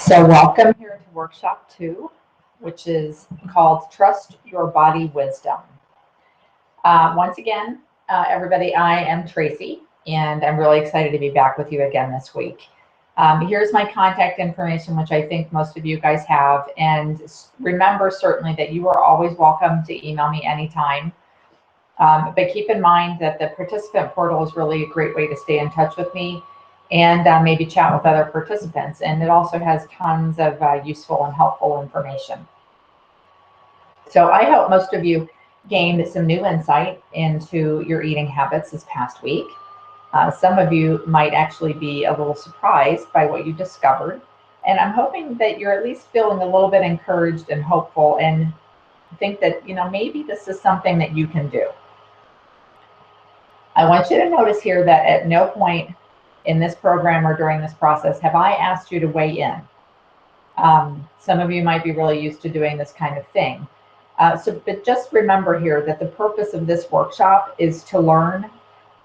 So welcome here to workshop 2, which is called Trust Your Body Wisdom. Once again, everybody, I am Tracy, and I'm really excited to be back with you again this week. Here's my contact information, which I think most of you guys have. And remember certainly that you are always welcome to email me anytime. But keep in mind that the participant portal is really a great way to stay in touch with me and maybe chat with other participants. And it also has tons of useful and helpful information. So I hope most of you gained some new insight into your eating habits this past week. Some of you might actually be a little surprised by what you discovered. And I'm hoping that you're at least feeling a little bit encouraged and hopeful and think that, maybe this is something that you can do. I want you to notice here that at no point in this program or during this process have I asked you to weigh in. Some of you might be really used to doing this kind of thing. But just remember here that the purpose of this workshop is to learn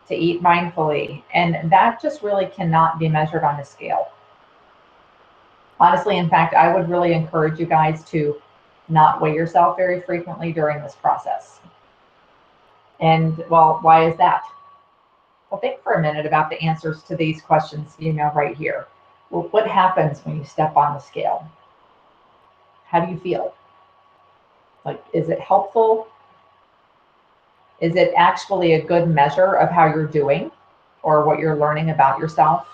to eat mindfully, and that just really cannot be measured on a scale. Honestly, in fact, I would really encourage you guys to not weigh yourself very frequently during this process. And well, why is that? Well, think for a minute about the answers to these questions, right here. Well, what happens when you step on the scale? How do you feel? Like, is it helpful? Is it actually a good measure of how you're doing or what you're learning about yourself?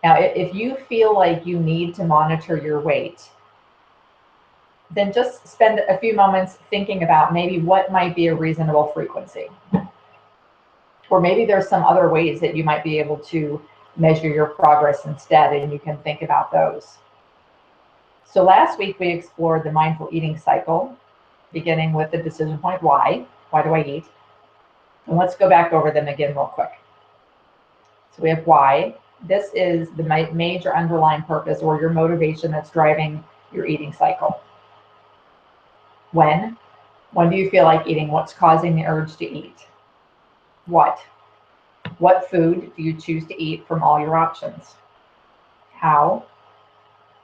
Now, if you feel like you need to monitor your weight, then just spend a few moments thinking about maybe what might be a reasonable frequency. Or maybe there's some other ways that you might be able to measure your progress instead, and you can think about those. So last week we explored the mindful eating cycle, beginning with the decision point, why? Why do I eat? And let's go back over them again real quick. So we have why. This is the major underlying purpose or your motivation that's driving your eating cycle. When? When do you feel like eating? What's causing the urge to eat? What? What food do you choose to eat from all your options? How?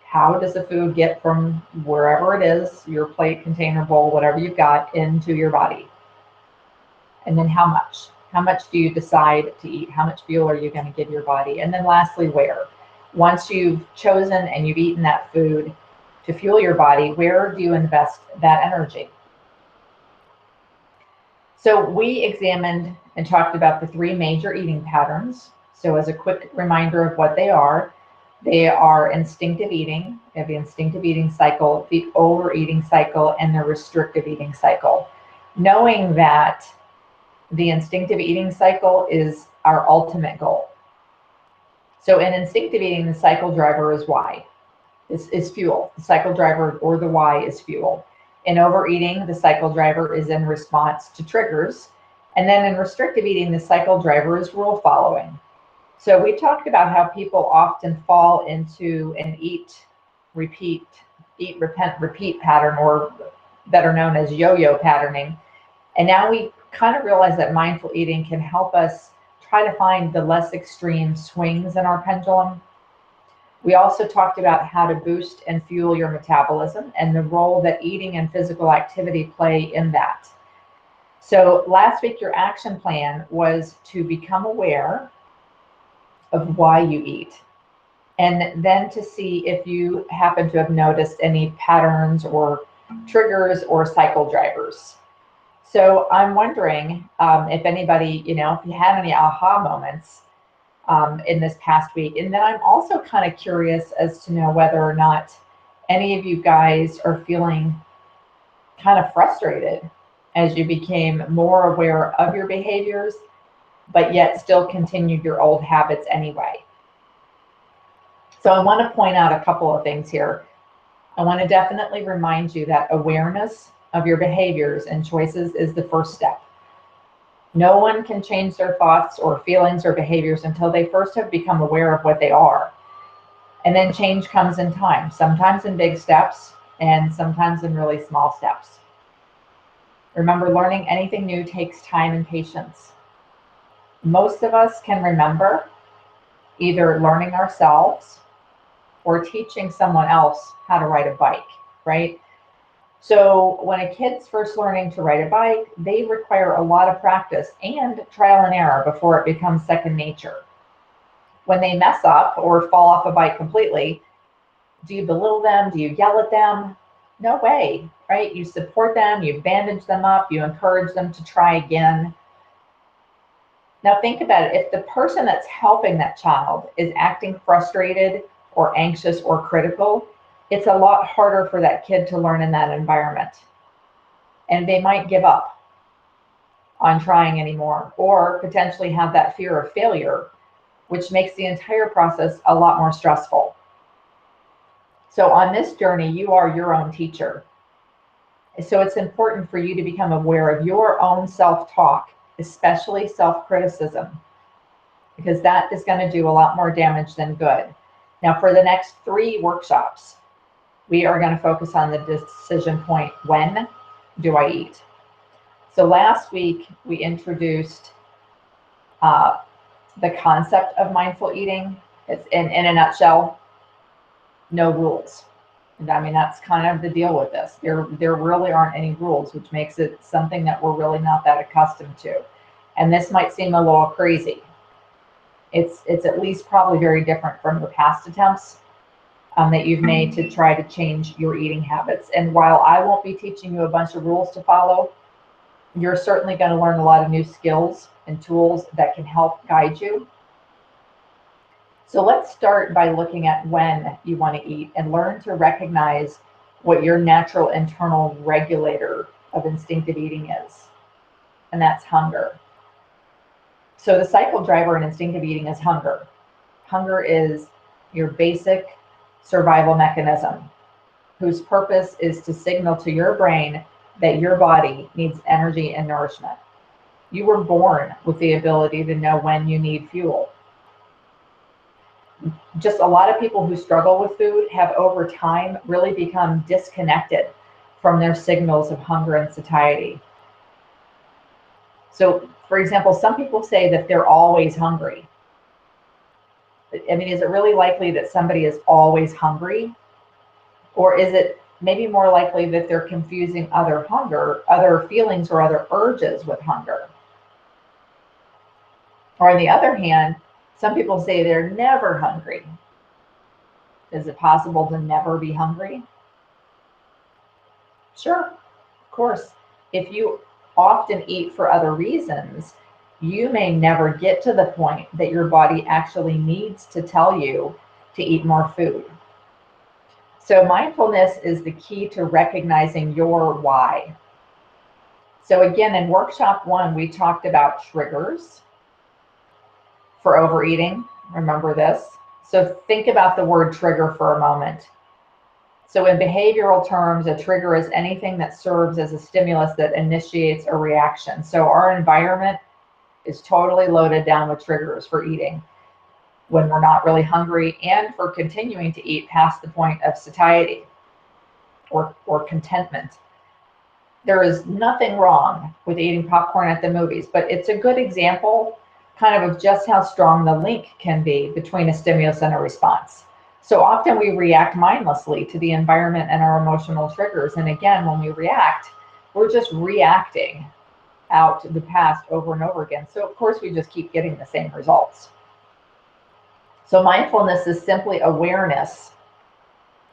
How does the food get from wherever it is, your plate, container, bowl, whatever you've got, into your body? And then how much? How much do you decide to eat? How much fuel are you going to give your body? And then lastly, where? Once you've chosen and you've eaten that food to fuel your body, where do you invest that energy? So we examined and talked about the 3 major eating patterns. So as a quick reminder of what they are instinctive eating, you have the instinctive eating cycle, the overeating cycle, and the restrictive eating cycle. Knowing that the instinctive eating cycle is our ultimate goal. So in instinctive eating, the cycle driver is why. Is fuel. The cycle driver or the why is fuel. In overeating, the cycle driver is in response to triggers. And then in restrictive eating, the cycle driver is rule following. So we talked about how people often fall into an eat, repent, repeat pattern, or better known as yo-yo patterning. And now we kind of realize that mindful eating can help us try to find the less extreme swings in our pendulum. We also talked about how to boost and fuel your metabolism and the role that eating and physical activity play in that. So last week, your action plan was to become aware of why you eat, and then to see if you happen to have noticed any patterns or triggers or cycle drivers. So I'm wondering if anybody, if you had any aha moments in this past week. And then I'm also kind of curious as to know whether or not any of you guys are feeling kind of frustrated as you became more aware of your behaviors, but yet still continued your old habits anyway. So I want to point out a couple of things here. I want to definitely remind you that awareness of your behaviors and choices is the first step. No one can change their thoughts or feelings or behaviors until they first have become aware of what they are. And then change comes in time, sometimes in big steps and sometimes in really small steps. Remember, learning anything new takes time and patience. Most of us can remember either learning ourselves or teaching someone else how to ride a bike, right? So when a kid's first learning to ride a bike, they require a lot of practice and trial and error before it becomes second nature. When they mess up or fall off a bike completely, do you belittle them? Do you yell at them? No way, right? You support them, you bandage them up, you encourage them to try again. Now think about it. If the person that's helping that child is acting frustrated or anxious or critical, it's a lot harder for that kid to learn in that environment. And they might give up on trying anymore, or potentially have that fear of failure, which makes the entire process a lot more stressful. So on this journey, you are your own teacher. So it's important for you to become aware of your own self-talk, especially self-criticism, because that is going to do a lot more damage than good. Now, for the next 3 workshops, we are going to focus on the decision point, when do I eat? So last week, we introduced the concept of mindful eating. It's in a nutshell, no rules. And I mean, that's kind of the deal with this. There really aren't any rules, which makes it something that we're really not that accustomed to. And this might seem a little crazy. It's at least probably very different from your past attempts that you've made to try to change your eating habits. And while I won't be teaching you a bunch of rules to follow, you're certainly going to learn a lot of new skills and tools that can help guide you. So let's start by looking at when you want to eat and learn to recognize what your natural internal regulator of instinctive eating is, and that's hunger. So the cycle driver in instinctive eating is hunger. Hunger is your basic survival mechanism, whose purpose is to signal to your brain that your body needs energy and nourishment. You were born with the ability to know when you need fuel. Just a lot of people who struggle with food have over time really become disconnected from their signals of hunger and satiety. So, for example, some people say that they're always hungry. I mean, is it really likely that somebody is always hungry? Or is it maybe more likely that they're confusing other hunger, other feelings, or other urges with hunger? Or on the other hand, some people say they're never hungry. Is it possible to never be hungry? Sure, of course. If you often eat for other reasons, you may never get to the point that your body actually needs to tell you to eat more food. So mindfulness is the key to recognizing your why. So again, in workshop 1, we talked about triggers for overeating. Remember this? So think about the word trigger for a moment. So in behavioral terms, a trigger is anything that serves as a stimulus that initiates a reaction. So our environment is totally loaded down with triggers for eating when we're not really hungry, and for continuing to eat past the point of satiety or contentment. There is nothing wrong with eating popcorn at the movies, but it's a good example kind of just how strong the link can be between a stimulus and a response. So often we react mindlessly to the environment and our emotional triggers. And again, when we react, we're just reacting out the past over and over again. So of course we just keep getting the same results. So mindfulness is simply awareness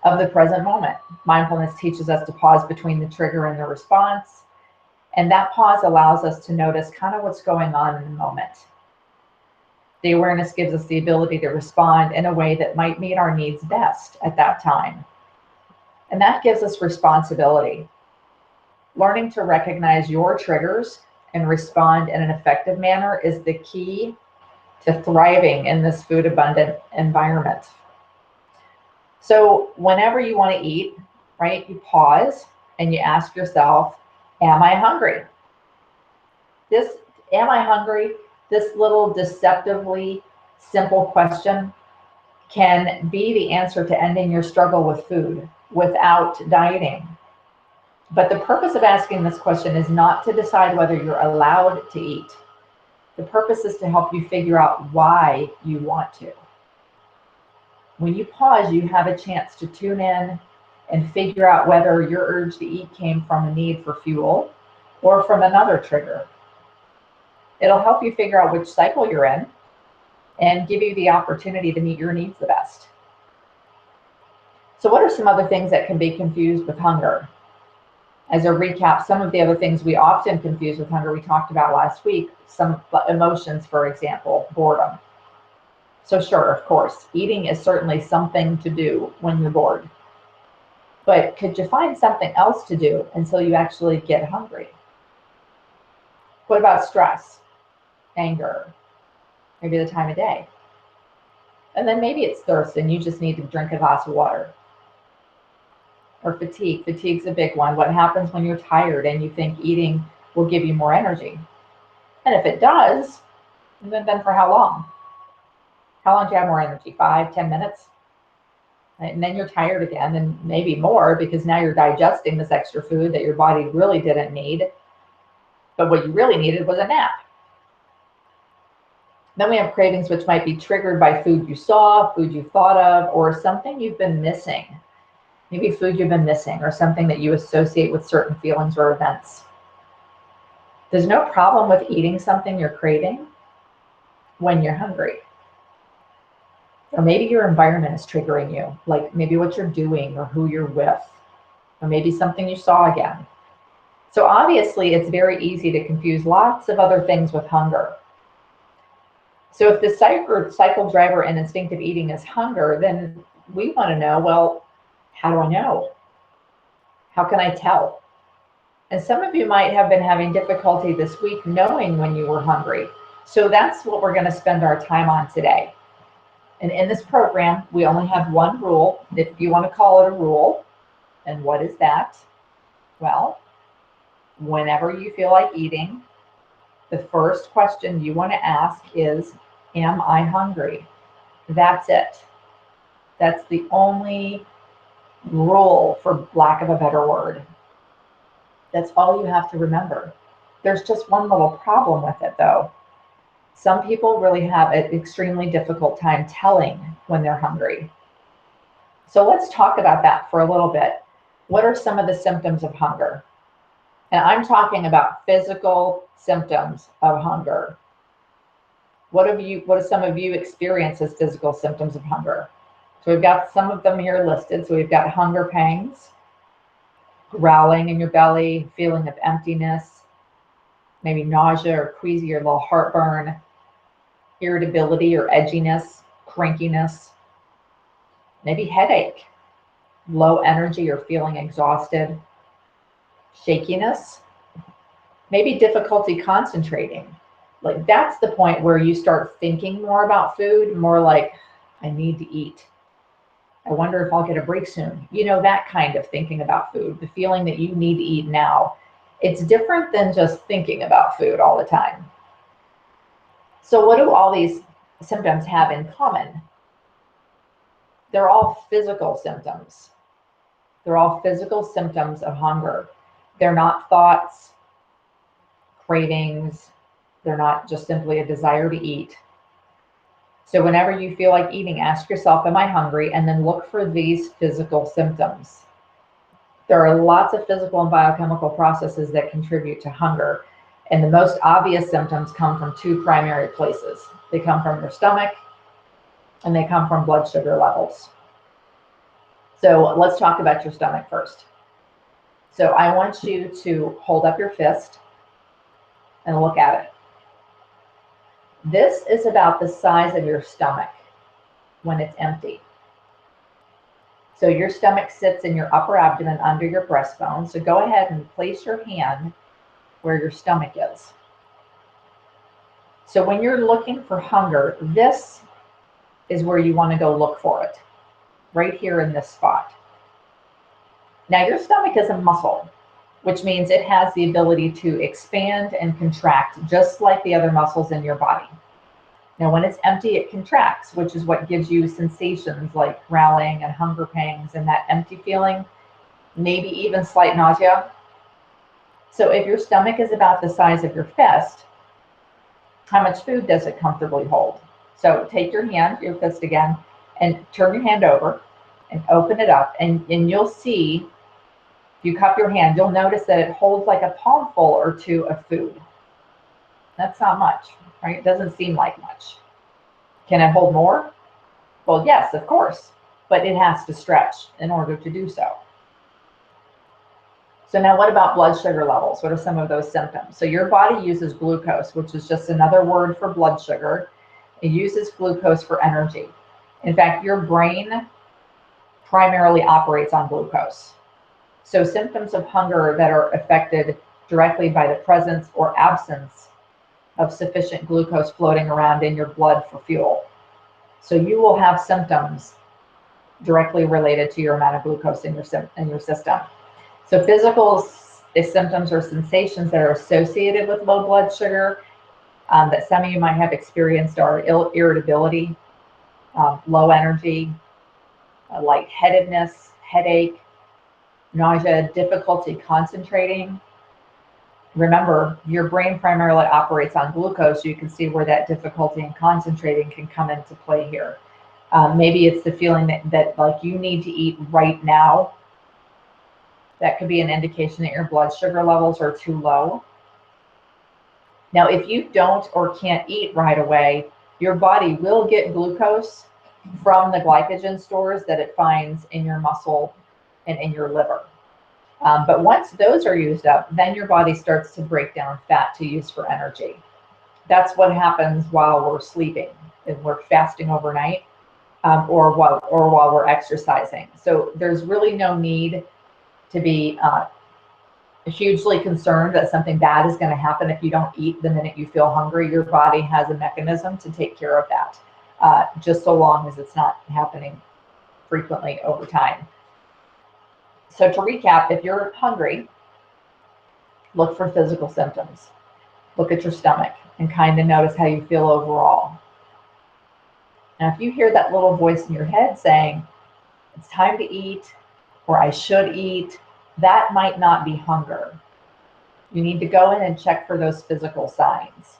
of the present moment. Mindfulness teaches us to pause between the trigger and the response. And that pause allows us to notice kind of what's going on in the moment. The awareness gives us the ability to respond in a way that might meet our needs best at that time. And that gives us responsibility. Learning to recognize your triggers and respond in an effective manner is the key to thriving in this food abundant environment. So whenever you want to eat, right, you pause and you ask yourself, am I hungry? Am I hungry? This little deceptively simple question can be the answer to ending your struggle with food without dieting. But the purpose of asking this question is not to decide whether you're allowed to eat. The purpose is to help you figure out why you want to. When you pause, you have a chance to tune in and figure out whether your urge to eat came from a need for fuel or from another trigger. It'll help you figure out which cycle you're in and give you the opportunity to meet your needs the best. So what are some other things that can be confused with hunger? As a recap, some of the other things we often confuse with hunger we talked about last week, some emotions, for example, boredom. So sure, of course, eating is certainly something to do when you're bored. But could you find something else to do until you actually get hungry? What about stress, anger, maybe the time of day? And then maybe it's thirst and you just need to drink a glass of water. Or fatigue. Fatigue's a big one. What happens when you're tired and you think eating will give you more energy? And if it does, then for how long? How long do you have more energy? 5, 10 minutes? And then you're tired again, and maybe more, because now you're digesting this extra food that your body really didn't need. But what you really needed was a nap. Then we have cravings, which might be triggered by food you saw, food you thought of, or something you've been missing. Maybe food you've been missing or something that you associate with certain feelings or events. There's no problem with eating something you're craving when you're hungry. Or maybe your environment is triggering you, like maybe what you're doing or who you're with, or maybe something you saw again. So obviously it's very easy to confuse lots of other things with hunger. So if the cycle driver in instinctive eating is hunger, then we want to know, well, how do I know? How can I tell? And some of you might have been having difficulty this week knowing when you were hungry. So that's what we're going to spend our time on today. And in this program, we only have one rule, if you want to call it a rule. And what is that? Well, whenever you feel like eating, the first question you want to ask is, am I hungry? That's it. That's the only rule, for lack of a better word. That's all you have to remember. There's just one little problem with it, though. Some people really have an extremely difficult time telling when they're hungry. So let's talk about that for a little bit. What are some of the symptoms of hunger? And I'm talking about physical symptoms of hunger. What have some of you experienced as physical symptoms of hunger? So we've got some of them here listed. So we've got hunger pangs, growling in your belly, feeling of emptiness, maybe nausea or queasy or little heartburn, irritability or edginess, crankiness, maybe headache, low energy or feeling exhausted, shakiness, maybe difficulty concentrating. Like that's the point where you start thinking more about food, more like, I need to eat. I wonder if I'll get a break soon. You know, that kind of thinking about food, the feeling that you need to eat now. It's different than just thinking about food all the time. So what do all these symptoms have in common? They're all physical symptoms. They're all physical symptoms of hunger. They're not thoughts, cravings. They're not just simply a desire to eat. So whenever you feel like eating, ask yourself, am I hungry? And then look for these physical symptoms. There are lots of physical and biochemical processes that contribute to hunger. And the most obvious symptoms come from two primary places. They come from your stomach and they come from blood sugar levels. So let's talk about your stomach first. So I want you to hold up your fist and look at it. This is about the size of your stomach when it's empty. So your stomach sits in your upper abdomen under your breastbone. So go ahead and place your hand where your stomach is. So when you're looking for hunger, this is where you want to go look for it, right here in this spot. Now your stomach is a muscle, which means it has the ability to expand and contract just like the other muscles in your body. Now when it's empty, it contracts, which is what gives you sensations like growling and hunger pangs and that empty feeling, maybe even slight nausea. So if your stomach is about the size of your fist, how much food does it comfortably hold? So take your hand, your fist again, And turn your hand over and open it up, and you'll see, if you cup your hand, you'll notice that it holds like a palmful or two of food. That's not much, right? It doesn't seem like much. Can it hold more? Well, yes, of course, but it has to stretch in order to do so. So now what about blood sugar levels? What are some of those symptoms? So your body uses glucose, which is just another word for blood sugar. It uses glucose for energy. In fact, your brain primarily operates on glucose. So symptoms of hunger that are affected directly by the presence or absence of sufficient glucose floating around in your blood for fuel. So you will have symptoms directly related to your amount of glucose in your system. So physical symptoms or sensations that are associated with low blood sugar that some of you might have experienced are irritability, low energy, lightheadedness, headache, nausea, difficulty concentrating. Remember, your brain primarily operates on glucose. You can see where that difficulty in concentrating can come into play here. Maybe it's the feeling that like you need to eat right now. That could be an indication that your blood sugar levels are too low. Now, if you don't or can't eat right away, your body will get glucose from the glycogen stores that it finds in your muscle and in your liver. But once those are used up, then your body starts to break down fat to use for energy. That's what happens while we're sleeping, and we're fasting overnight, or while we're exercising. So there's really no need to be hugely concerned that something bad is going to happen if you don't eat the minute you feel hungry. Your body has a mechanism to take care of that, just so long as it's not happening frequently over time. So to recap, if you're hungry, look for physical symptoms. Look at your stomach and kind of notice how you feel overall. Now, if you hear that little voice in your head saying, it's time to eat, or I should eat, that might not be hunger. You need to go in and check for those physical signs.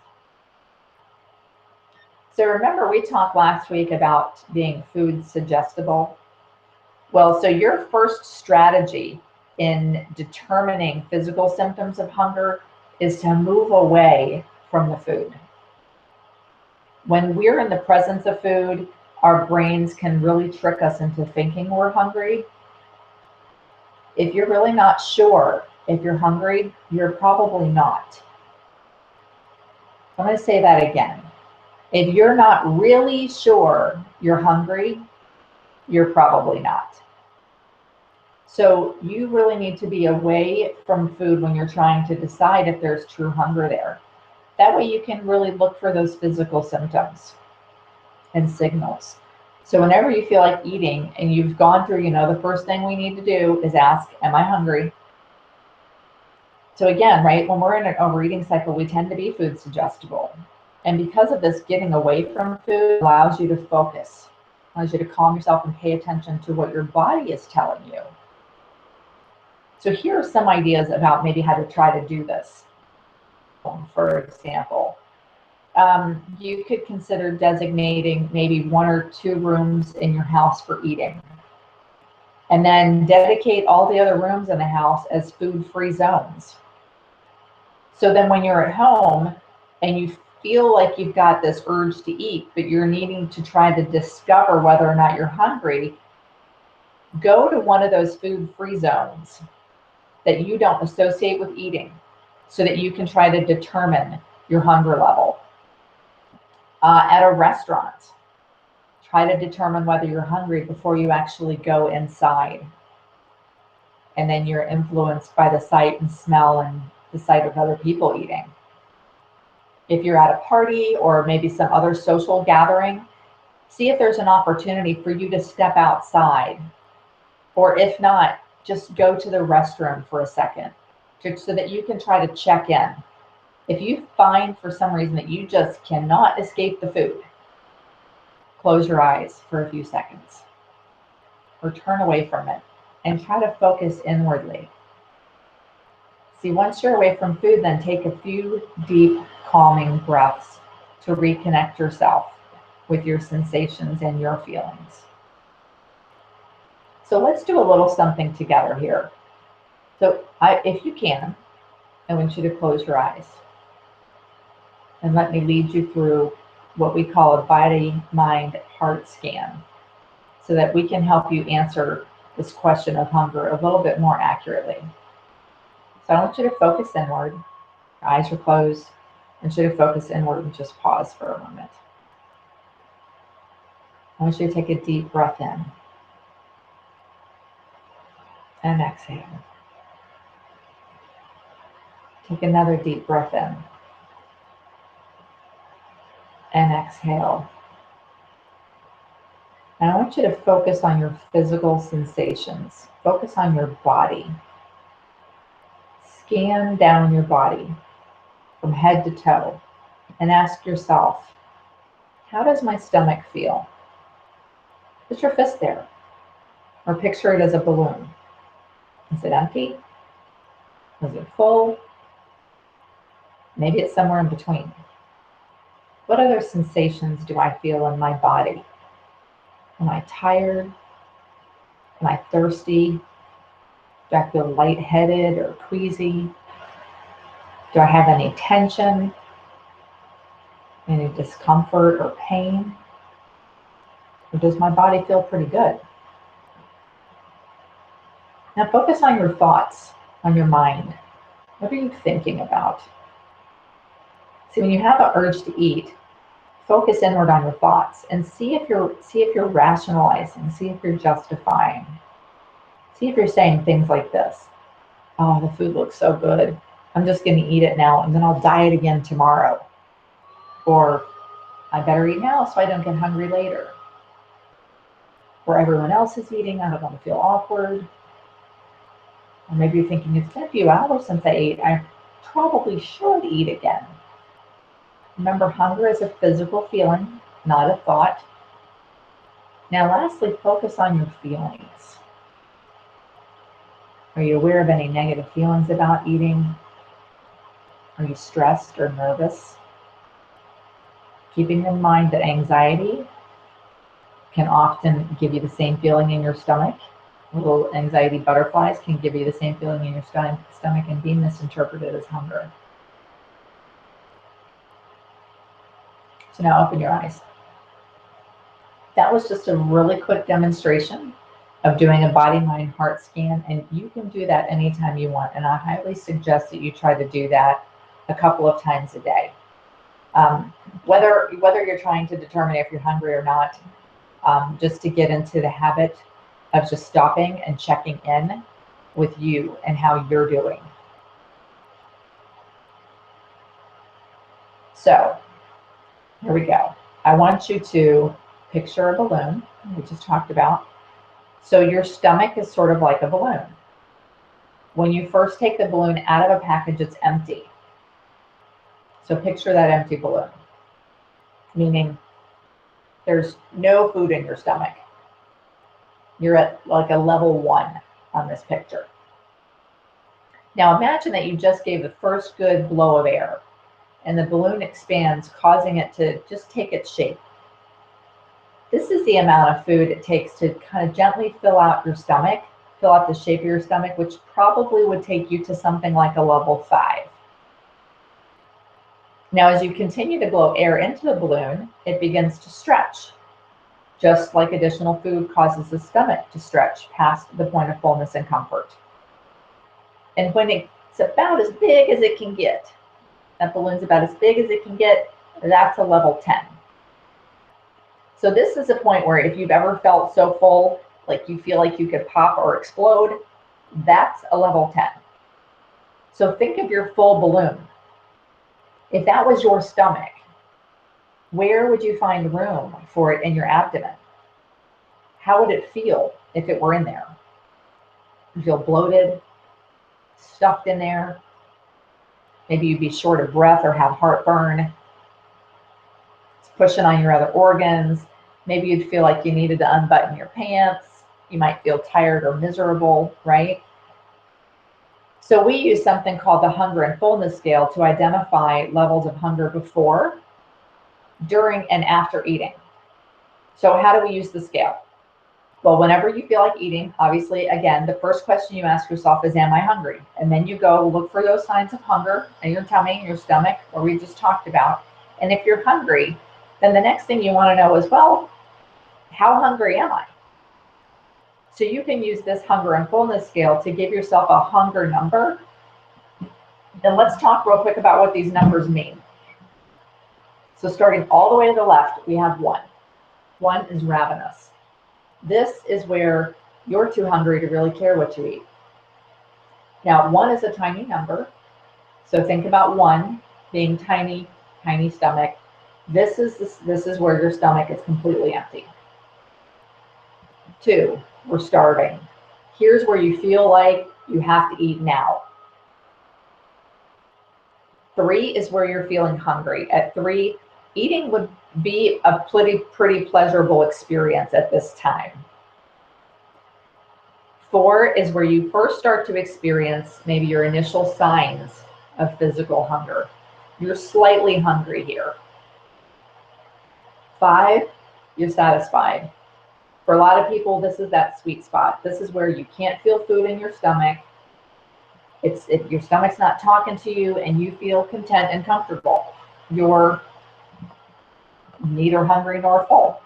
So remember, we talked last week about being food suggestible. Well, so your first strategy in determining physical symptoms of hunger is to move away from the food. When we're in the presence of food, our brains can really trick us into thinking we're hungry. If you're really not sure if you're hungry, you're probably not. I'm going to say that again. If you're not really sure you're hungry, you're probably not. So you really need to be away from food when you're trying to decide if there's true hunger there. That way you can really look for those physical symptoms and signals. So whenever you feel like eating and you've gone through, the first thing we need to do is ask, am I hungry? So again, right, when we're in an overeating cycle, we tend to be food suggestible. And because of this, getting away from food allows you to focus, allows you to calm yourself and pay attention to what your body is telling you. So here are some ideas about maybe how to try to do this. For example, you could consider designating maybe 1 or 2 rooms in your house for eating. And then dedicate all the other rooms in the house as food-free zones. So then when you're at home and you feel like you've got this urge to eat, but you're needing to try to discover whether or not you're hungry, go to one of those food-free zones that you don't associate with eating so that you can try to determine your hunger level. At a restaurant, try to determine whether you're hungry before you actually go inside. And then you're influenced by the sight and smell and the sight of other people eating. If you're at a party or maybe some other social gathering, see if there's an opportunity for you to step outside. Or if not, just go to the restroom for a second so that you can try to check in. If you find for some reason that you just cannot escape the food, close your eyes for a few seconds or turn away from it and try to focus inwardly. See, once you're away from food, then take a few deep, calming breaths to reconnect yourself. with your sensations and your feelings. So let's do a little something together here. So if you can, I want you to close your eyes and let me lead you through what we call a body, mind, heart scan, so that we can help you answer this question of hunger a little bit more accurately. So I want you to focus inward. Your eyes are closed. I want you to focus inward and just pause for a moment. I want you to take a deep breath in and exhale. Take another deep breath in and exhale. And I want you to focus on your physical sensations. Focus on your body. Scan down your body from head to toe and ask yourself, how does my stomach feel? Put your fist there, or picture it as a balloon. Is it empty? Is it full? Maybe it's somewhere in between. What other sensations do I feel in my body? Am I tired? Am I thirsty? Do I feel lightheaded or queasy? Do I have any tension? Any discomfort or pain? Or does my body feel pretty good? Now focus on your thoughts, on your mind. What are you thinking about? See, when you have an urge to eat, focus inward on your thoughts and see if you're rationalizing, see if you're justifying. See if you're saying things like this. Oh, the food looks so good. I'm just going to eat it now and then I'll diet again tomorrow. Or I better eat now so I don't get hungry later. Or everyone else is eating, I don't want to feel awkward. Or maybe you're thinking, it's been a few hours since I ate. I probably should eat again. Remember, hunger is a physical feeling, not a thought. Now, lastly, focus on your feelings. Are you aware of any negative feelings about eating? Are you stressed or nervous? Keeping in mind that anxiety can often give you the same feeling in your stomach. Little anxiety butterflies can give you the same feeling in your stomach and be misinterpreted as hunger. So now open your eyes. That was just a really quick demonstration of doing a body, mind, heart scan, and you can do that anytime you want. And I highly suggest that you try to do that a couple of times a day. Whether you're trying to determine if you're hungry or not, just to get into the habit of just stopping and checking in with you and how you're doing. So here we go. I want you to picture a balloon, we just talked about. So your stomach is sort of like a balloon. When you first take the balloon out of a package, it's empty. So picture that empty balloon, meaning there's no food in your stomach. You're at like a level 1 on this picture. Now imagine that you just gave the first good blow of air and the balloon expands, causing it to just take its shape. This is the amount of food it takes to kind of gently fill out your stomach, fill out the shape of your stomach, which probably would take you to something like a level 5. Now, as you continue to blow air into the balloon, it begins to stretch, just like additional food causes the stomach to stretch past the point of fullness and comfort. And when it's about as big as it can get, that balloon's about as big as it can get, that's a level 10. So this is a point where if you've ever felt so full, like you feel like you could pop or explode, that's a level 10. So think of your full balloon. If that was your stomach, where would you find room for it in your abdomen? How would it feel if it were in there? You feel bloated, stuffed in there. Maybe you'd be short of breath or have heartburn. It's pushing on your other organs. Maybe you'd feel like you needed to unbutton your pants. You might feel tired or miserable, right? So we use something called the hunger and fullness scale to identify levels of hunger before, during, and after eating. So how do we use the scale? Well, whenever you feel like eating, obviously, again, the first question you ask yourself is, am I hungry? And then you go look for those signs of hunger in your tummy, your stomach, where we just talked about. And if you're hungry, then the next thing you want to know is, well, how hungry am I? So you can use this hunger and fullness scale to give yourself a hunger number. And let's talk real quick about what these numbers mean. So starting all the way to the left, we have 1. 1 is ravenous. This is where you're too hungry to really care what you eat. Now, 1 is a tiny number. So think about 1 being tiny, tiny stomach. This is where your stomach is completely empty. 2, we're starving. Here's where you feel like you have to eat now. 3 is where you're feeling hungry. At 3, eating would be a pretty pleasurable experience at this time. 4 is where you first start to experience maybe your initial signs of physical hunger. You're slightly hungry here. 5, you're satisfied. For a lot of people, this is that sweet spot. This is where you can't feel food in your stomach. Your stomach's not talking to you and you feel content and comfortable. You're neither hungry nor full.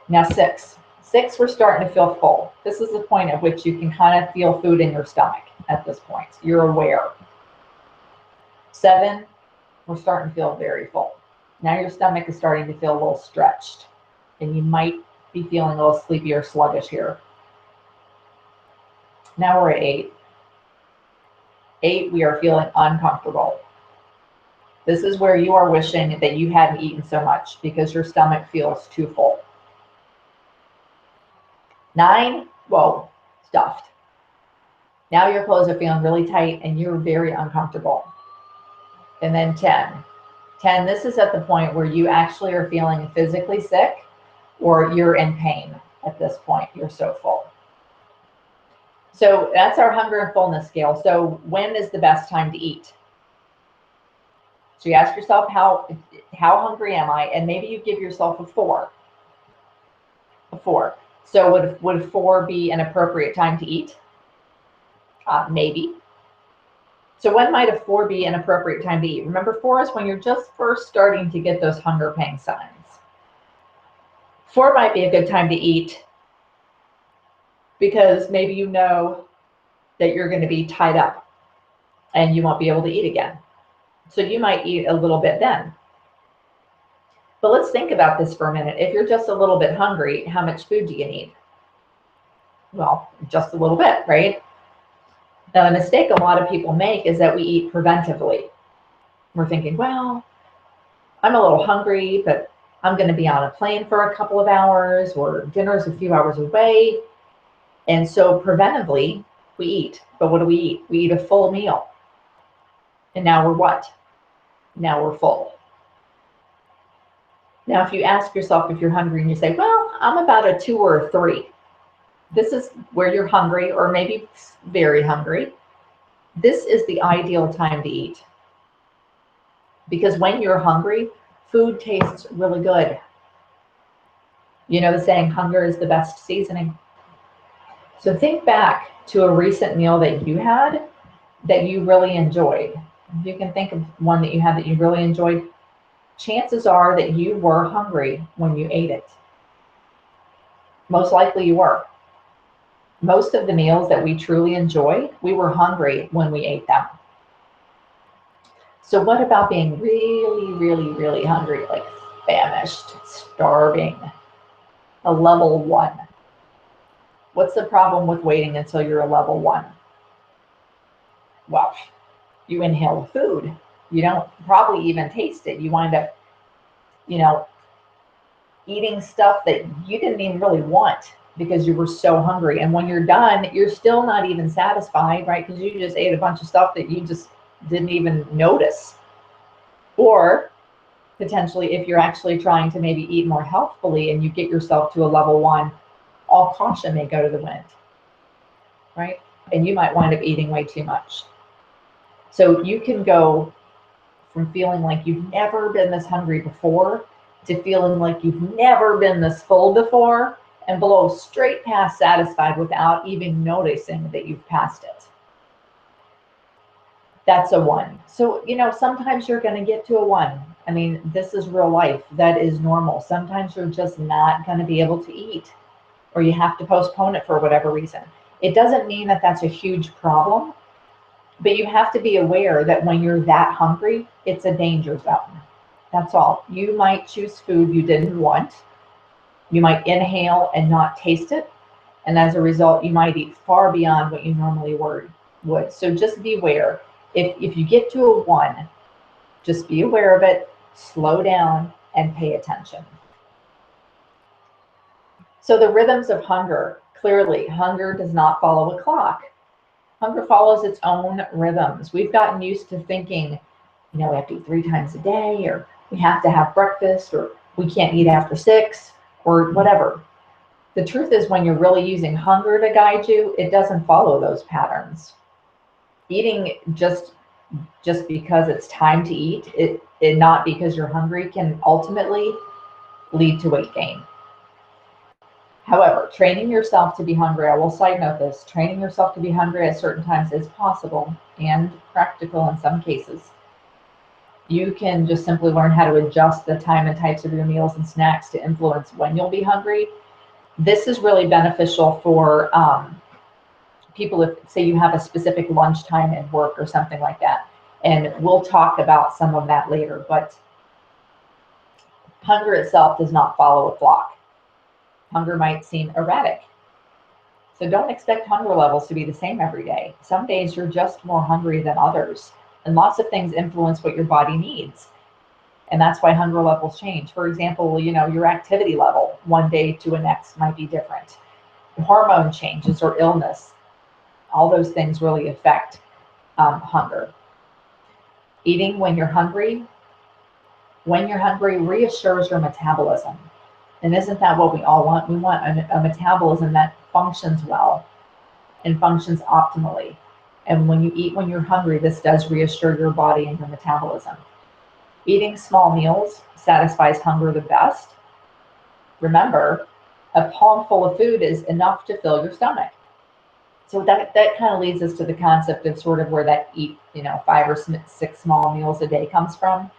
Now 6, we're starting to feel full. This is the point at which you can kind of feel food in your stomach at this point. You're aware. 7, we're starting to feel very full. Now your stomach is starting to feel a little stretched and you might be feeling a little sleepy or sluggish here. Now we're at 8. 8, we are feeling uncomfortable. This is where you are wishing that you hadn't eaten so much because your stomach feels too full. 9, whoa, stuffed. Now your clothes are feeling really tight and you're very uncomfortable. And then 10. 10, this is at the point where you actually are feeling physically sick or you're in pain at this point. You're so full. So that's our hunger and fullness scale. So when is the best time to eat? So you ask yourself, how hungry am I? And maybe you give yourself a 4. A 4. So would 4 be an appropriate time to eat? Maybe. So when might a 4 be an appropriate time to eat? Remember, 4 is when you're just first starting to get those hunger pang signs. 4 might be a good time to eat because maybe you know that you're going to be tied up and you won't be able to eat again. So you might eat a little bit then. But let's think about this for a minute. If you're just a little bit hungry, how much food do you need? Well, just a little bit, right? Now, the mistake a lot of people make is that we eat preventively. We're thinking, well, I'm a little hungry, but I'm going to be on a plane for a couple of hours or dinner's a few hours away. And so preventively, we eat. But what do we eat? We eat a full meal. And now we're what? Now we're full. Now, if you ask yourself if you're hungry and you say, well, I'm about a 2 or a 3. This is where you're hungry or maybe very hungry. This is the ideal time to eat. Because when you're hungry, food tastes really good. You know the saying, hunger is the best seasoning. So think back to a recent meal that you had that you really enjoyed. If you can think of one that you had that you really enjoyed, chances are that you were hungry when you ate it. Most likely you were. Most of the meals that we truly enjoy, we were hungry when we ate them. So what about being really, really, really hungry, like famished, starving, a level 1? What's the problem with waiting until you're a level 1? Well, you inhale the food. You don't probably even taste it. You wind up, eating stuff that you didn't even really want because you were so hungry. And when you're done, you're still not even satisfied, right? Because you just ate a bunch of stuff that you just didn't even notice. Or potentially, if you're actually trying to maybe eat more healthfully and you get yourself to a level 1, all caution may go to the wind, right? And you might wind up eating way too much. So you can go from feeling like you've never been this hungry before to feeling like you've never been this full before, and below straight past satisfied without even noticing that you've passed it. That's a 1. So, sometimes you're going to get to a 1. I mean, this is real life. That is normal. Sometimes you're just not going to be able to eat, or you have to postpone it for whatever reason. It doesn't mean that that's a huge problem, but you have to be aware that when you're that hungry, it's a danger zone. That's all. You might choose food you didn't want. You might inhale and not taste it. And as a result, you might eat far beyond what you normally would. So just be aware. If you get to a 1, just be aware of it, slow down, and pay attention. So the rhythms of hunger. Clearly, hunger does not follow a clock. Hunger follows its own rhythms. We've gotten used to thinking, we have to eat 3 times a day, or we have to have breakfast, or we can't eat after 6, or whatever. The truth is, when you're really using hunger to guide you, it doesn't follow those patterns. Eating just because it's time to eat, it not because you're hungry, can ultimately lead to weight gain. However, training yourself to be hungry, I will side note this, training yourself to be hungry at certain times is possible and practical in some cases. You can just simply learn how to adjust the time and types of your meals and snacks to influence when you'll be hungry. This is really beneficial for people if, say, you have a specific lunchtime at work or something like that. And we'll talk about some of that later. But hunger itself does not follow a clock. Hunger might seem erratic. So don't expect hunger levels to be the same every day. Some days you're just more hungry than others. And lots of things influence what your body needs. And that's why hunger levels change. For example, your activity level one day to the next might be different. Hormone changes or illness, all those things really affect hunger. Eating when you're hungry reassures your metabolism. And isn't that what we all want? We want a metabolism that functions well and functions optimally. And when you eat when you're hungry, this does reassure your body and your metabolism. Eating small meals satisfies hunger the best. Remember, a palmful of food is enough to fill your stomach. So that kind of leads us to the concept of sort of where that eat, 5 or 6 small meals a day comes from.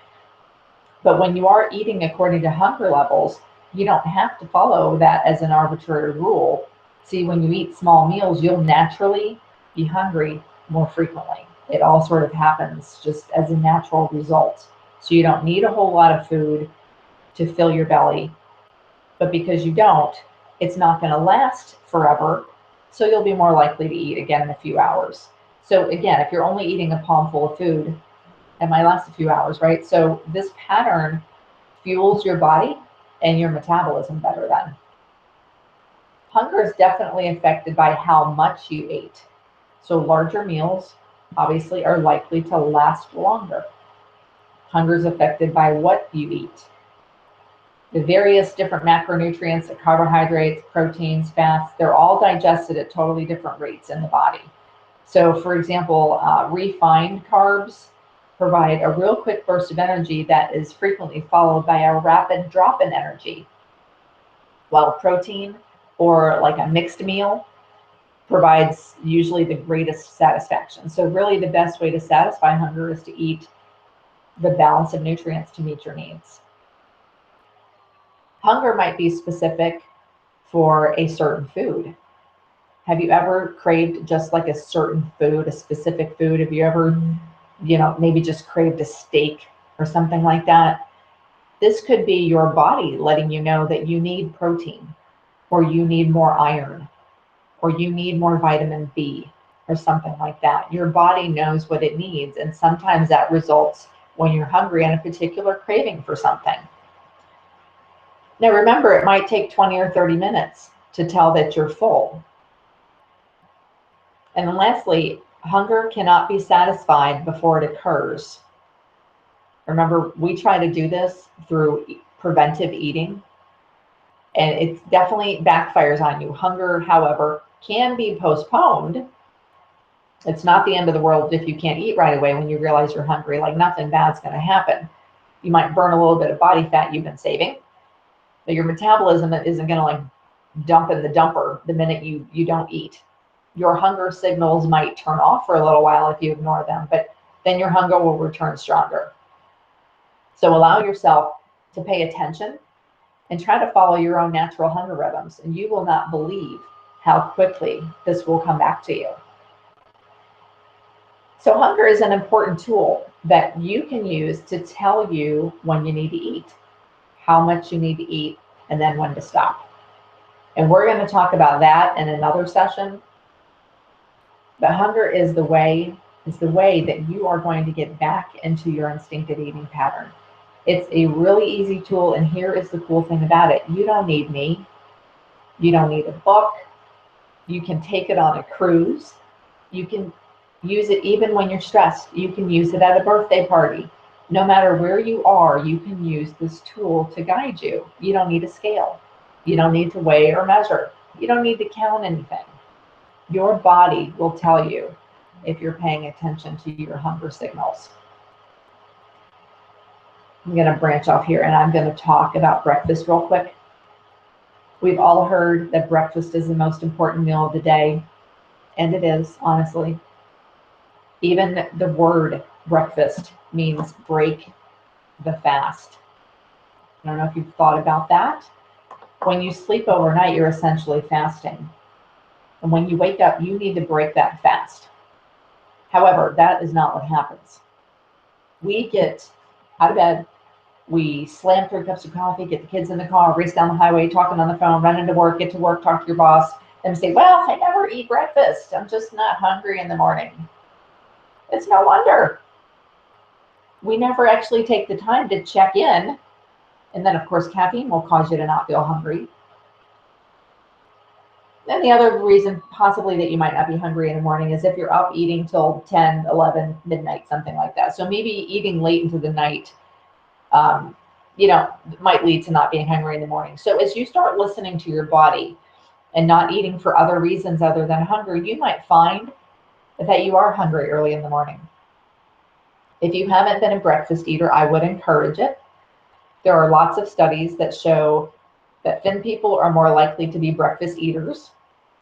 But when you are eating according to hunger levels, you don't have to follow that as an arbitrary rule. See, when you eat small meals, you'll naturally be hungry more frequently. It all sort of happens just as a natural result. So you don't need a whole lot of food to fill your belly. But because you don't, it's not going to last forever. So you'll be more likely to eat again in a few hours. So again, if you're only eating a palmful of food, it might last a few hours, right? So this pattern fuels your body and your metabolism better then. Hunger is definitely affected by how much you ate. So larger meals obviously are likely to last longer. Hunger is affected by what you eat. The various different macronutrients, the carbohydrates, proteins, fats, they're all digested at totally different rates in the body. So for example, refined carbs provide a real quick burst of energy that is frequently followed by a rapid drop in energy, while protein or like a mixed meal provides usually the greatest satisfaction. So really the best way to satisfy hunger is to eat the balance of nutrients to meet your needs. Hunger might be specific for a certain food. Have you ever craved just like a certain food, a specific food? Have you ever, maybe just craved a steak or something like that? This could be your body letting you know that you need protein, or you need more iron, or you need more vitamin B, or something like that. Your body knows what it needs, and sometimes that results when you're hungry in a particular craving for something. Now remember, it might take 20 or 30 minutes to tell that you're full. And then lastly, hunger cannot be satisfied before it occurs. Remember, we try to do this through preventive eating, and it definitely backfires on you. Hunger, however, can be postponed. It's not the end of the world if you can't eat right away when you realize you're hungry. Like, nothing bad's going to happen. You might burn a little bit of body fat you've been saving, But your metabolism isn't going to like dump in the dumper the minute you don't eat. Your hunger signals might turn off for a little while if you ignore them, but then your hunger will return stronger. So allow yourself to pay attention and try to follow your own natural hunger rhythms, and you will not believe how quickly this will come back to you. So hunger is an important tool that you can use to tell you when you need to eat, how much you need to eat, and then when to stop. And we're going to talk about that in another session. But hunger is the way that you are going to get back into your instinctive eating pattern. It's a really easy tool, and here is the cool thing about it. You don't need me. You don't need a book. You can take it on a cruise. You can use it even when you're stressed. You can use it at a birthday party. No matter where you are, you can use this tool to guide you. You don't need a scale. You don't need to weigh or measure. You don't need to count anything. Your body will tell you if you're paying attention to your hunger signals. I'm going to branch off here and I'm going to talk about breakfast real quick. We've all heard that breakfast is the most important meal of the day, and it is, honestly. Even the word breakfast means break the fast. I don't know if you've thought about that. When you sleep overnight, you're essentially fasting. And when you wake up, you need to break that fast. However, that is not what happens. We get out of bed, we slam 3 cups of coffee, get the kids in the car, race down the highway, talking on the phone, run into work, get to work, talk to your boss, and say, well, I never eat breakfast. I'm just not hungry in the morning. It's no wonder. We never actually take the time to check in. And then, of course, caffeine will cause you to not feel hungry. And the other reason possibly that you might not be hungry in the morning is if you're up eating till 10, 11, midnight, something like that. So maybe eating late into the night, might lead to not being hungry in the morning. So as you start listening to your body and not eating for other reasons other than hunger, you might find that you are hungry early in the morning. If you haven't been a breakfast eater, I would encourage it. There are lots of studies that show that thin people are more likely to be breakfast eaters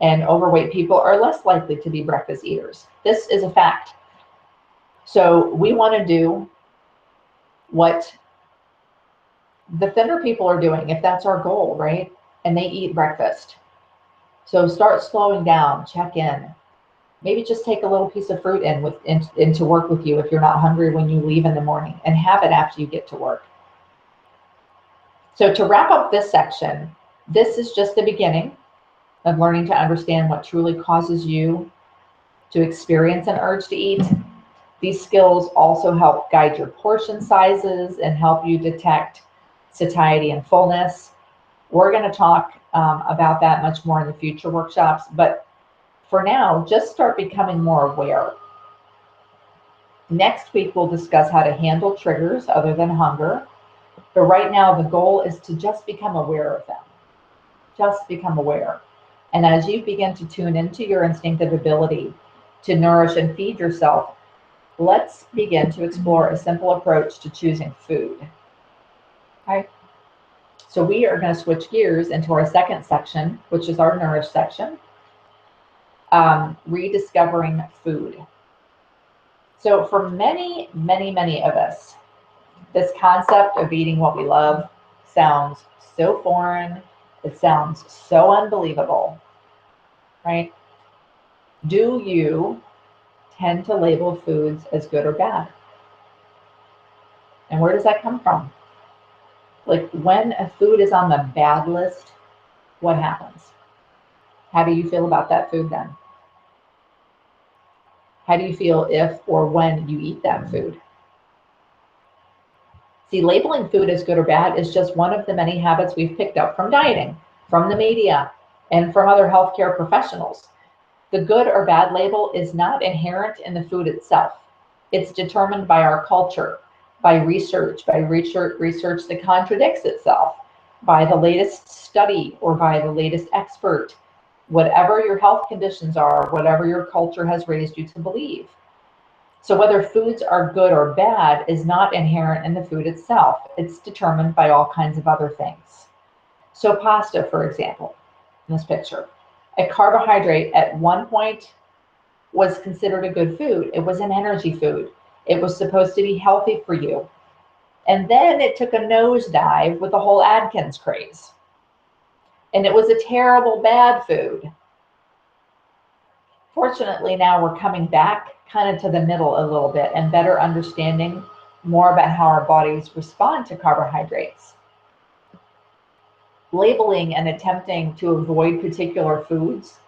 and overweight people are less likely to be breakfast eaters. This is a fact. So we want to do what the thinner people are doing, if that's our goal, right? And they eat breakfast. So start slowing down, check in. Maybe just take a little piece of fruit into work with you if you're not hungry when you leave in the morning, and have it after you get to work. So to wrap up this section, this is just the beginning of learning to understand what truly causes you to experience an urge to eat. These skills also help guide your portion sizes and help you detect satiety and fullness. We're going to talk about that much more in the future workshops, but for now, just start becoming more aware. Next week, we'll discuss how to handle triggers other than hunger. But right now, the goal is to just become aware of them. Just become aware. And as you begin to tune into your instinctive ability to nourish and feed yourself, let's begin to explore a simple approach to choosing food. Okay? So we are going to switch gears into our second section, which is our nourish section, rediscovering food. So for many, many, many of us, this concept of eating what we love sounds so foreign. It sounds so unbelievable, right? Do you tend to label foods as good or bad? And where does that come from? Like when a food is on the bad list, what happens? How do you feel about that food then? How do you feel if or when you eat that food? See, labeling food as good or bad is just one of the many habits we've picked up from dieting, from the media, and from other healthcare professionals. The good or bad label is not inherent in the food itself. It's determined by our culture, by research that contradicts itself, by the latest study or by the latest expert, whatever your health conditions are, whatever your culture has raised you to believe. So whether foods are good or bad is not inherent in the food itself. It's determined by all kinds of other things. So pasta, for example, in this picture, a carbohydrate at one point was considered a good food. It was an energy food. It was supposed to be healthy for you. And then it took a nosedive with the whole Atkins craze. And it was a terrible, bad food. Fortunately, now we're coming back kind of to the middle a little bit and better understanding more about how our bodies respond to carbohydrates. Labeling and attempting to avoid particular foods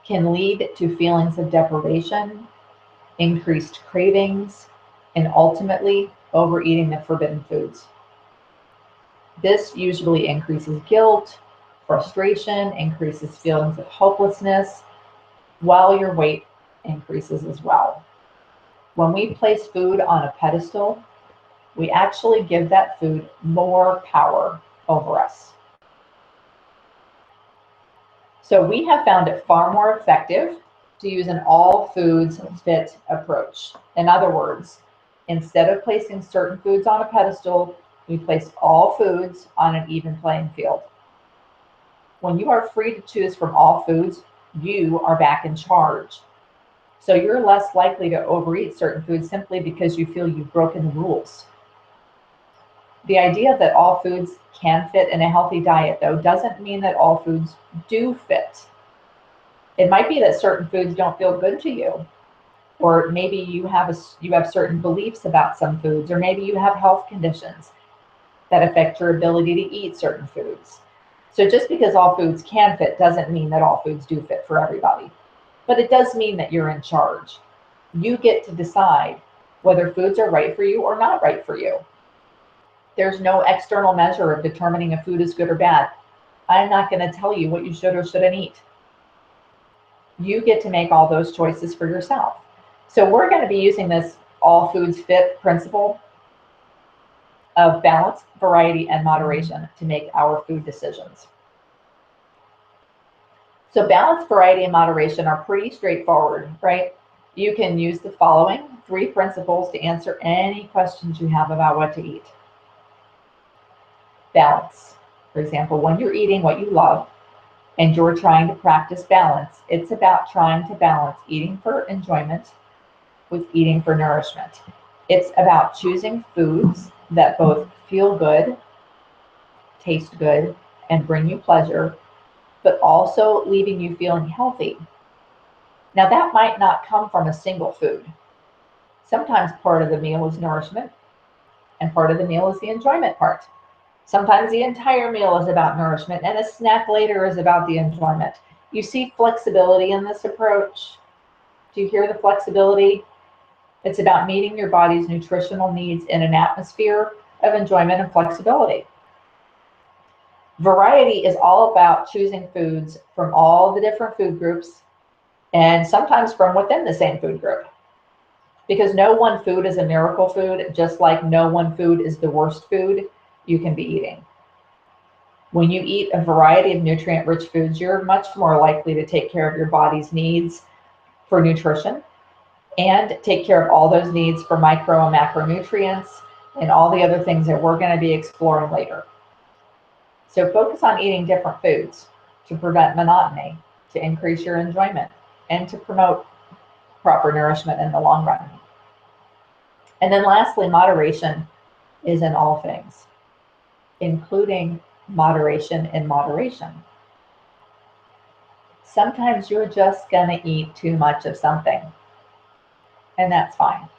can lead to feelings of deprivation, increased cravings, and ultimately overeating the forbidden foods. This usually increases guilt, frustration, increases feelings of hopelessness, while your weight increases as well. When we place food on a pedestal, we actually give that food more power over us. So we have found it far more effective to use an all foods fit approach. In other words, instead of placing certain foods on a pedestal, we place all foods on an even playing field. When you are free to choose from all foods, you are back in charge. So you're less likely to overeat certain foods simply because you feel you've broken the rules. The idea that all foods can fit in a healthy diet, though, doesn't mean that all foods do fit. It might be that certain foods don't feel good to you, or maybe you have certain beliefs about some foods, or maybe you have health conditions that affect your ability to eat certain foods. So just because all foods can fit doesn't mean that all foods do fit for everybody. But it does mean that you're in charge. You get to decide whether foods are right for you or not right for you. There's no external measure of determining if food is good or bad. I'm not going to tell you what you should or shouldn't eat. You get to make all those choices for yourself. So we're going to be using this all foods fit principle of balance, variety, and moderation to make our food decisions. So balance, variety, and moderation are pretty straightforward, right? You can use the following 3 principles to answer any questions you have about what to eat. Balance. For example, when you're eating what you love and you're trying to practice balance, it's about trying to balance eating for enjoyment with eating for nourishment. It's about choosing foods that both feel good, taste good, and bring you pleasure, but also leaving you feeling healthy. Now, that might not come from a single food. Sometimes part of the meal is nourishment, and part of the meal is the enjoyment part. Sometimes the entire meal is about nourishment, and a snack later is about the enjoyment. You see flexibility in this approach. Do you hear the flexibility? It's about meeting your body's nutritional needs in an atmosphere of enjoyment and flexibility. Variety is all about choosing foods from all the different food groups, and sometimes from within the same food group. Because no one food is a miracle food, just like no one food is the worst food you can be eating. When you eat a variety of nutrient-rich foods, you're much more likely to take care of your body's needs for nutrition and take care of all those needs for micro and macronutrients and all the other things that we're going to be exploring later. So focus on eating different foods to prevent monotony, to increase your enjoyment, and to promote proper nourishment in the long run. And then lastly, moderation is in all things, including moderation in moderation. Sometimes you're just going to eat too much of something, and that's fine.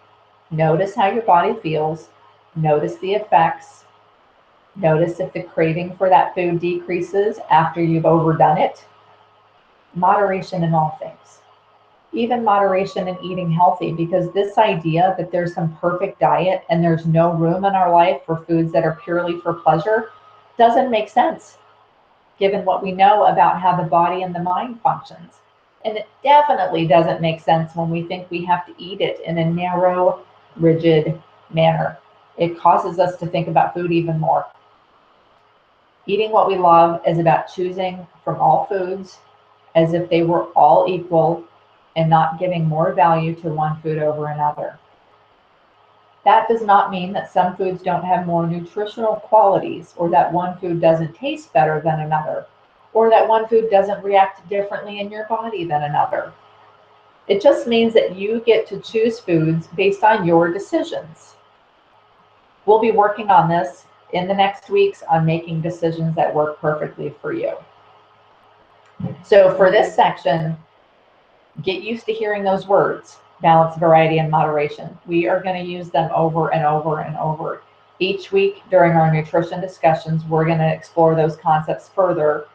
Notice how your body feels. Notice the effects. Notice if the craving for that food decreases after you've overdone it. Moderation in all things. Even moderation in eating healthy, because this idea that there's some perfect diet and there's no room in our life for foods that are purely for pleasure doesn't make sense, given what we know about how the body and the mind functions. And it definitely doesn't make sense when we think we have to eat it in a narrow, rigid manner. It causes us to think about food even more. Eating what we love is about choosing from all foods as if they were all equal and not giving more value to one food over another. That does not mean that some foods don't have more nutritional qualities, or that one food doesn't taste better than another, or that one food doesn't react differently in your body than another. It just means that you get to choose foods based on your decisions. We'll be working on this in the next weeks on making decisions that work perfectly for you. So for this section, get used to hearing those words: balance, variety, and moderation. We are going to use them over and over and over. Each week during our nutrition discussions, we're going to explore those concepts further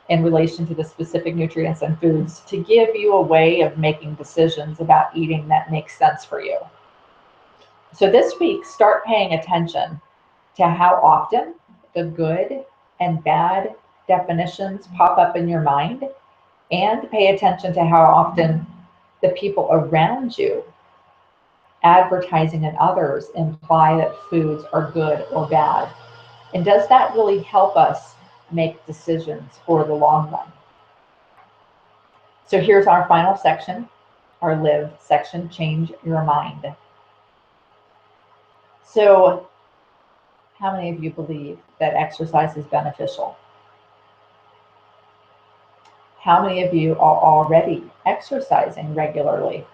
in relation to the specific nutrients and foods to give you a way of making decisions about eating that makes sense for you. So this week, start paying attention to how often the good and bad definitions pop up in your mind, and pay attention to how often the people around you, advertising and others, imply that foods are good or bad. And does that really help us make decisions for the long run? So here's our final section, our live section: change your mind. So how many of you believe that exercise is beneficial? How many of you are already exercising regularly?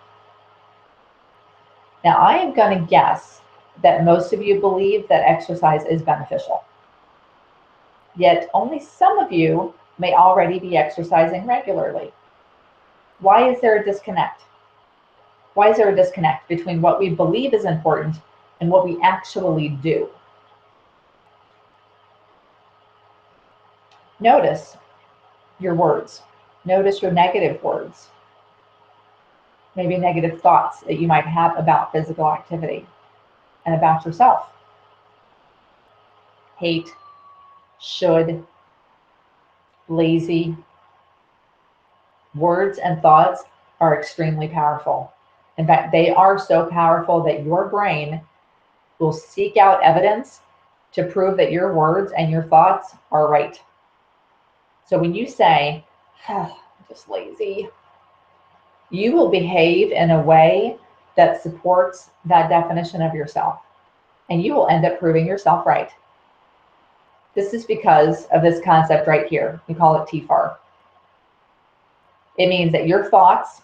Now, I am going to guess that most of you believe that exercise is beneficial. Yet only some of you may already be exercising regularly. Why is there a disconnect? Why is there a disconnect between what we believe is important and what we actually do? Notice your words. Notice your negative words. Maybe negative thoughts that you might have about physical activity and about yourself. Hate, should, lazy. Words and thoughts are extremely powerful. In fact, they are so powerful that your brain will seek out evidence to prove that your words and your thoughts are right. So when you say, I'm just lazy, you will behave in a way that supports that definition of yourself, and you will end up proving yourself right. This is because of this concept right here. We call it TFAR. It means that your thoughts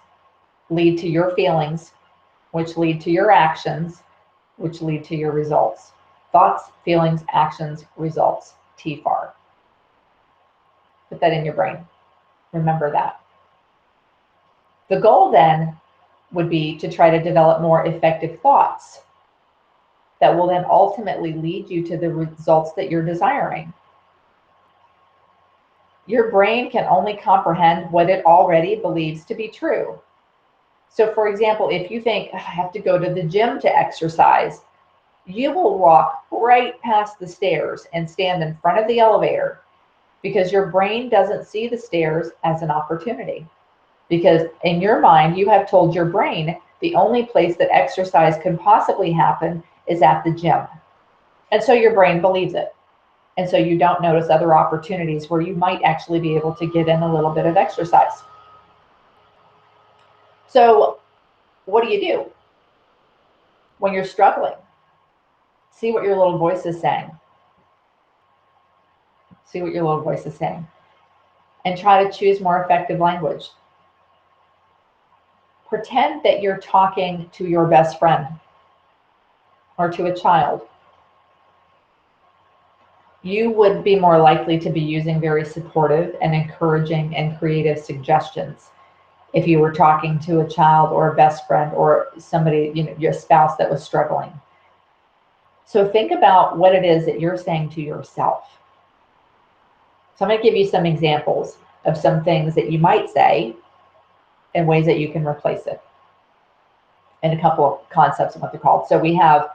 lead to your feelings, which lead to your actions, which lead to your results. Thoughts, feelings, actions, results. TFAR. Put that in your brain. Remember that. The goal then would be to try to develop more effective thoughts that will then ultimately lead you to the results that you're desiring. Your brain can only comprehend what it already believes to be true. So for example, if you think, I have to go to the gym to exercise, you will walk right past the stairs and stand in front of the elevator, because your brain doesn't see the stairs as an opportunity. Because in your mind, you have told your brain the only place that exercise can possibly happen is at the gym. And so your brain believes it. And so you don't notice other opportunities where you might actually be able to get in a little bit of exercise. So what do when you're struggling? See what your little voice is saying. See what your little voice is saying. And try to choose more effective language. Pretend that you're talking to your best friend or to a child. You would be more likely to be using very supportive and encouraging and creative suggestions if you were talking to a child or a best friend or somebody, your spouse that was struggling. So think about what it is that you're saying to yourself. So I'm going to give you some examples of some things that you might say and ways that you can replace it, and a couple of concepts of what they're called. So we have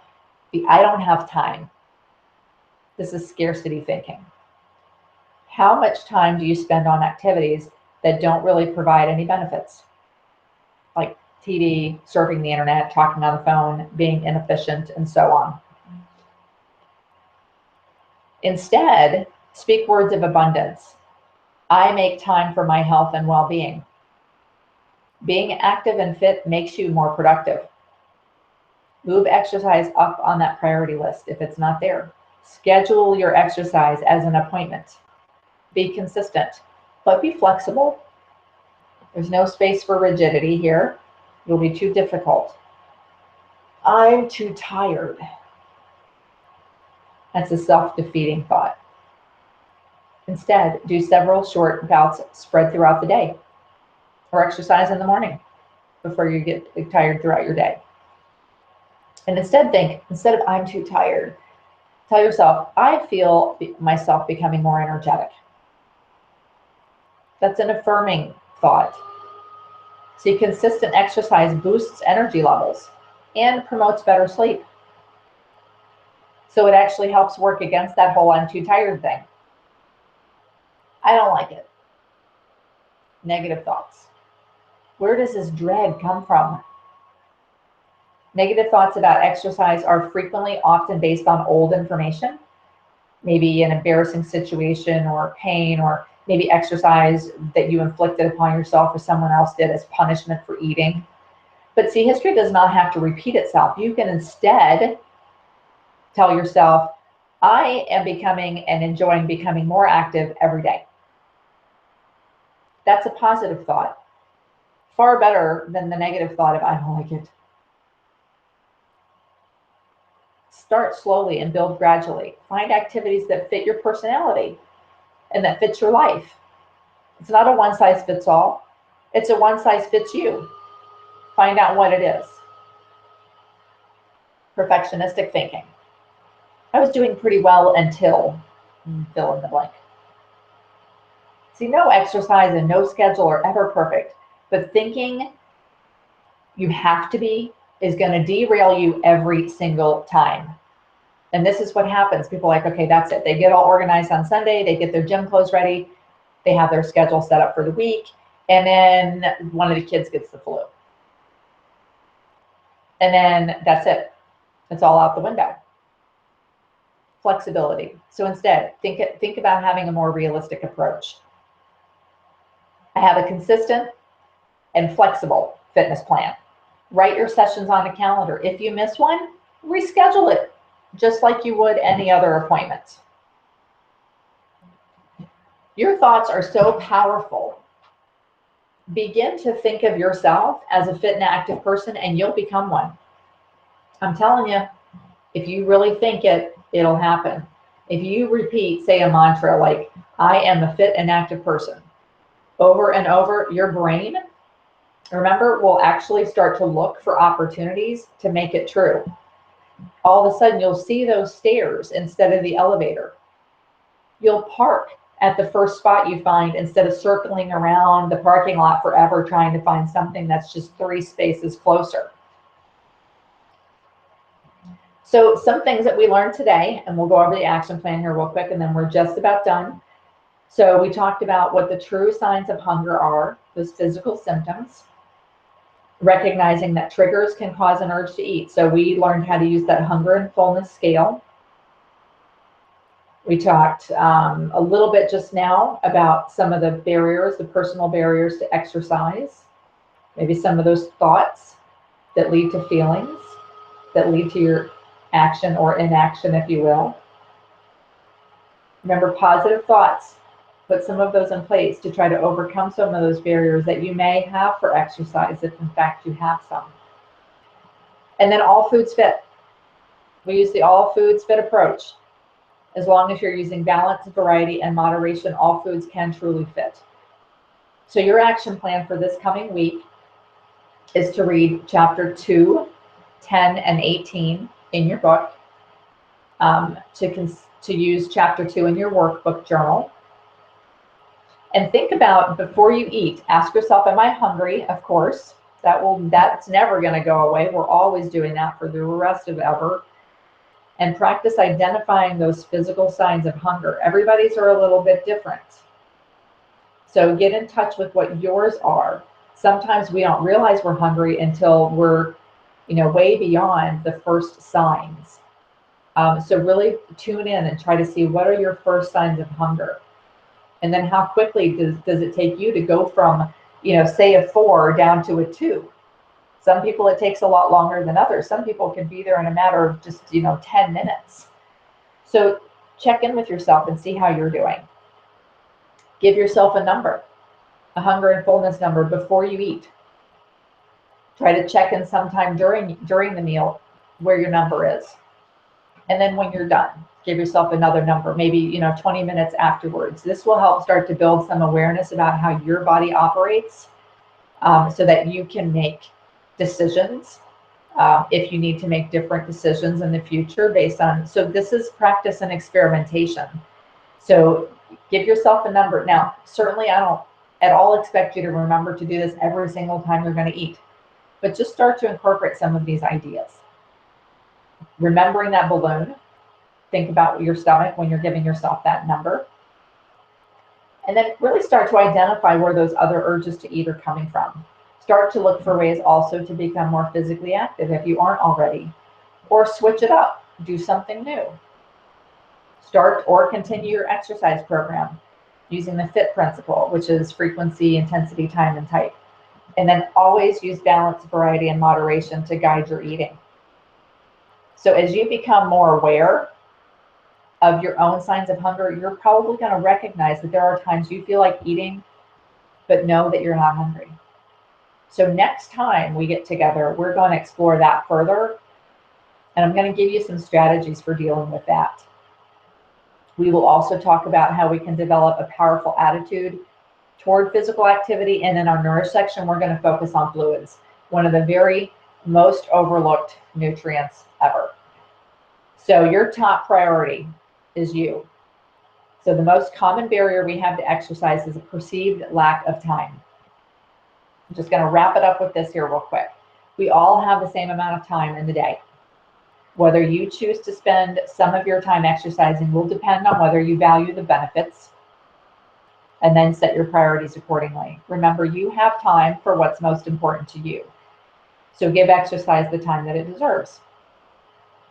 the I don't have time. This is scarcity thinking. How much time do you spend on activities that don't really provide any benefits? Like TV, surfing the internet, talking on the phone, being inefficient, and so on. Instead, speak words of abundance. I make time for my health and well-being. Being active and fit makes you more productive. Move exercise up on that priority list if it's not there. Schedule your exercise as an appointment. Be consistent, but be flexible. There's no space for rigidity here. You'll be too difficult. I'm too tired. That's a self-defeating thought. Instead, do several short bouts spread throughout the day, or exercise in the morning before you get tired throughout your day. And instead of I'm too tired, tell yourself, I feel myself becoming more energetic. That's an affirming thought. See, consistent exercise boosts energy levels and promotes better sleep. So it actually helps work against that whole I'm too tired thing. I don't like it. Negative thoughts. Where does this dread come from? Negative thoughts about exercise are frequently often based on old information, maybe an embarrassing situation or pain, or maybe exercise that you inflicted upon yourself or someone else did as punishment for eating. But see, history does not have to repeat itself. You can instead tell yourself, I am becoming and enjoying becoming more active every day. That's a positive thought. Far better than the negative thought of I don't like it. Start slowly and build gradually. Find activities that fit your personality and that fits your life. It's not a one size fits all. It's a one size fits you. Find out what it is. Perfectionistic thinking. I was doing pretty well until fill in the blank. See, no exercise and no schedule are ever perfect, but thinking you have to be is going to derail you every single time. And this is what happens. People are like, okay, that's it. They get all organized on Sunday. They get their gym clothes ready. They have their schedule set up for the week. And then one of the kids gets the flu. And then that's it. It's all out the window. Flexibility. So instead, think about having a more realistic approach. I have a consistent and flexible fitness plan. Write your sessions on the calendar. If you miss one, reschedule it, just like you would any other appointment. Your thoughts are so powerful. Begin to think of yourself as a fit and active person, and you'll become one. I'm telling you, if you really think it, it'll happen. If you repeat, say a mantra like, I am a fit and active person, over and over, your brain, remember, will actually start to look for opportunities to make it true. All of a sudden, you'll see those stairs instead of the elevator. You'll park at the first spot you find instead of circling around the parking lot forever trying to find something that's just 3 spaces closer. So some things that we learned today, and we'll go over the action plan here real quick, and then we're just about done. So we talked about what the true signs of hunger are, those physical symptoms, recognizing that triggers can cause an urge to eat. So we learned how to use that hunger and fullness scale. We talked a little bit just now about some of the barriers, the personal barriers to exercise, maybe some of those thoughts that lead to feelings, that lead to your action or inaction, if you will. Remember, positive thoughts. Put some of those in place to try to overcome some of those barriers that you may have for exercise, if in fact you have some. And then all foods fit. We use the all foods fit approach. As long as you're using balance, variety, and moderation, all foods can truly fit. So your action plan for this coming week is to read chapter 2, 10, and 18 in your book, to use chapter 2 in your workbook journal. And think about, before you eat, ask yourself, am I hungry? Of course, that's never going to go away. We're always doing that for the rest of ever. And practice identifying those physical signs of hunger. Everybody's are a little bit different. So get in touch with what yours are. Sometimes we don't realize we're hungry until we're, way beyond the first signs. So really tune in and try to see, what are your first signs of hunger? And then how quickly does it take you to go from, say a 4 down to a 2? Some people, it takes a lot longer than others. Some people can be there in a matter of just, 10 minutes. So check in with yourself and see how you're doing. Give yourself a number, a hunger and fullness number before you eat. Try to check in sometime during the meal where your number is. And then when you're done, give yourself another number, maybe 20 minutes afterwards. This will help start to build some awareness about how your body operates, so that you can make decisions if you need to make different decisions in the future based on, so this is practice and experimentation. So give yourself a number. Now, certainly I don't at all expect you to remember to do this every single time you're going to eat, but just start to incorporate some of these ideas. Remembering that balloon, think about your stomach when you're giving yourself that number. And then really start to identify where those other urges to eat are coming from. Start to look for ways also to become more physically active if you aren't already, or switch it up, do something new. Start or continue your exercise program using the FIT principle, which is frequency, intensity, time, and type. And then always use balance, variety, and moderation to guide your eating. So as you become more aware of your own signs of hunger, you're probably going to recognize that there are times you feel like eating, but know that you're not hungry. So next time we get together, we're going to explore that further. And I'm going to give you some strategies for dealing with that. We will also talk about how we can develop a powerful attitude toward physical activity. And in our nourish section, we're going to focus on fluids, one of the very most overlooked nutrients ever. So your top priority is you. So the most common barrier we have to exercise is a perceived lack of time. I'm just going to wrap it up with this here real quick. We all have the same amount of time in the day. Whether you choose to spend some of your time exercising will depend on whether you value the benefits, and then set your priorities accordingly. Remember, you have time for what's most important to you. So give exercise the time that it deserves.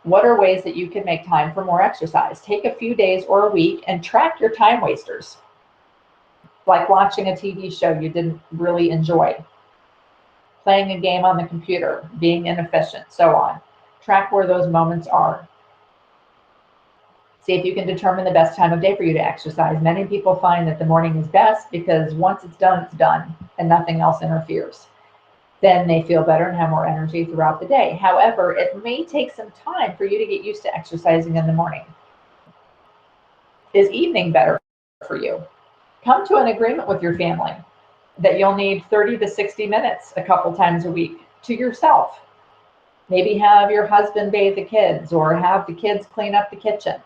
What are ways that you can make time for more exercise? Take a few days or a week and track your time wasters, like watching a TV show you didn't really enjoy, playing a game on the computer, being inefficient, so on. Track where those moments are. See if you can determine the best time of day for you to exercise. Many people find that the morning is best because once it's done, and nothing else interferes. Then they feel better and have more energy throughout the day. However, it may take some time for you to get used to exercising in the morning. Is evening better for you? Come to an agreement with your family that you'll need 30 to 60 minutes a couple times a week to yourself. Maybe have your husband bathe the kids, or have the kids clean up the kitchen.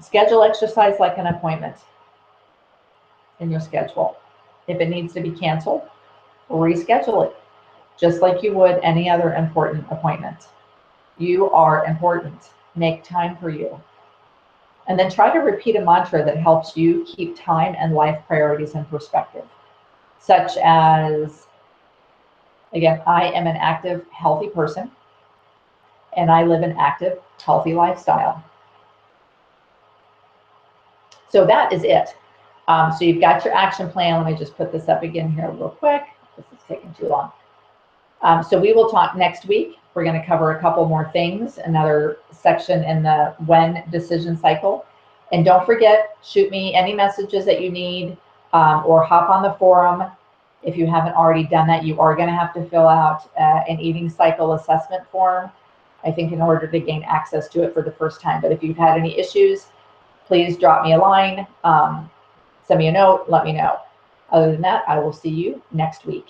Schedule exercise like an appointment in your schedule. If it needs to be canceled, reschedule it, just like you would any other important appointment. You are important. Make time for you. And then try to repeat a mantra that helps you keep time and life priorities in perspective, such as, again, I am an active, healthy person, and I live an active, healthy lifestyle. So that is it. So you've got your action plan. Let me just put this up again here real quick. This is taking too long. So we will talk next week. We're going to cover a couple more things, another section in the when decision cycle. And don't forget, shoot me any messages that you need, or hop on the forum. If you haven't already done that, you are going to have to fill out an eating cycle assessment form, I think, in order to gain access to it for the first time. But if you've had any issues, please drop me a line, send me a note, let me know. Other than that, I will see you next week.